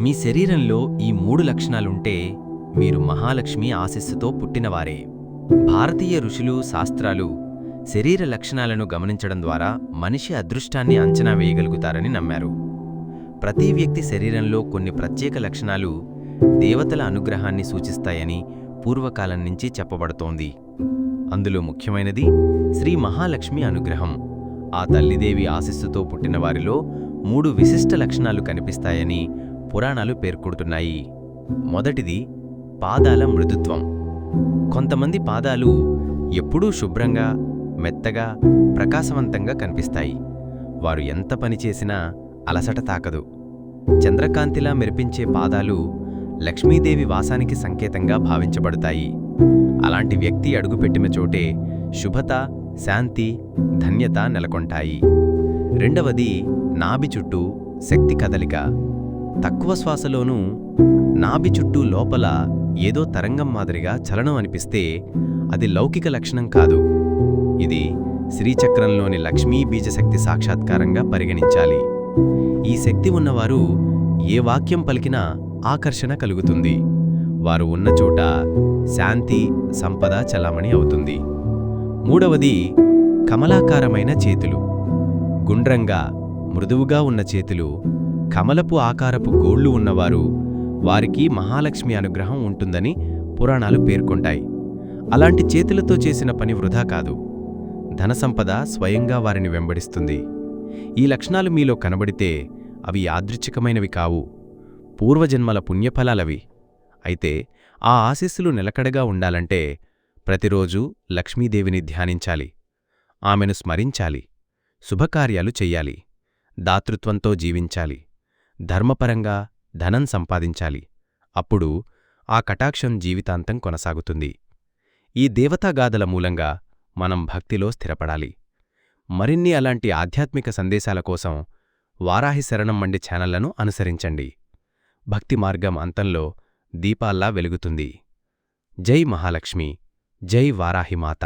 మీ శరీరంలో ఈ 3 లక్షణాలుంటే మీరు మహాలక్ష్మి ఆశీస్సుతో పుట్టినవారే. భారతీయ ఋషులు, శాస్త్రాలు శరీర లక్షణాలను గమనించడం ద్వారా మనిషి అదృష్టాన్ని అంచనా వేయగలుగుతారని నమ్మారు. ప్రతి వ్యక్తి శరీరంలో కొన్ని ప్రత్యేక లక్షణాలు దేవతల అనుగ్రహాన్ని సూచిస్తాయని పూర్వకాలం నుంచి చెప్పబడుతోంది. అందులో ముఖ్యమైనది శ్రీ మహాలక్ష్మి అనుగ్రహం. ఆ తల్లిదేవి ఆశీస్సుతో పుట్టినవారిలో 3 విశిష్ట లక్షణాలు కనిపిస్తాయని పురాణాలు పేర్కొడుతున్నాయి. మొదటిది పాదాల మృదుత్వం. కొంతమంది పాదాలు ఎప్పుడూ శుభ్రంగా, మెత్తగా, ప్రకాశవంతంగా కనిపిస్తాయి. వారు ఎంత పనిచేసినా అలసట తాకదు. చంద్రకాంతిలా మెరిపించే పాదాలు లక్ష్మీదేవి వాసానికి సంకేతంగా భావించబడతాయి. అలాంటి వ్యక్తి అడుగుపెట్టిన చోటే శుభత, శాంతి, ధన్యత నెలకొంటాయి. రెండవది నాభి చుట్టూ శక్తి కదలిక. తక్కువ శ్వాసలోనూ నాభి చుట్టూ లోపల ఏదో తరంగం మాదిరిగా చలనం అనిపిస్తే అది లౌకిక లక్షణం కాదు. ఇది శ్రీచక్రంలోని లక్ష్మీ బీజశక్తి సాక్షాత్కారంగా పరిగణించాలి. ఈ శక్తి ఉన్నవారు ఏ వాక్యం పలికినా ఆకర్షణ కలుగుతుంది. వారు ఉన్న చోట శాంతి, సంపద చలామణి అవుతుంది. మూడవది కమలాకారమైన చేతులు. గుండ్రంగా, మృదువుగా ఉన్న చేతులు, కమలపు ఆకారపు గోళ్లు ఉన్నవారు వారికి మహాలక్ష్మి అనుగ్రహం ఉంటుందని పురాణాలు పేర్కొంటాయి. అలాంటి చేతులతో చేసిన పని వృధా కాదు. ధనసంపద స్వయంగా వారిని వెంబడిస్తుంది. ఈ లక్షణాలు మీలో కనబడితే అవి యాదృచ్ఛికమైనవి కావు, పూర్వజన్మల పుణ్యఫలాలవి. అయితే ఆ ఆశీస్సులు నిలకడగా ఉండాలంటే ప్రతిరోజూ లక్ష్మీదేవిని ధ్యానించాలి, ఆమెను స్మరించాలి, శుభకార్యాలు చెయ్యాలి, దాతృత్వంతో జీవించాలి, ధర్మపరంగా ధనం సంపాదించాలి. అప్పుడు ఆ కటాక్షం జీవితాంతం కొనసాగుతుంది. ఈ దేవతాగాథల మూలంగా మనం భక్తిలో స్థిరపడాలి. మరిన్ని అలాంటి ఆధ్యాత్మిక సందేశాల కోసం వారాహి శరణం మండి ఛానళ్లను అనుసరించండి. భక్తి మార్గం అంతంలో దీపాల్లా వెలుగుతుంది. జై మహాలక్ష్మి, జై వారాహిమాత.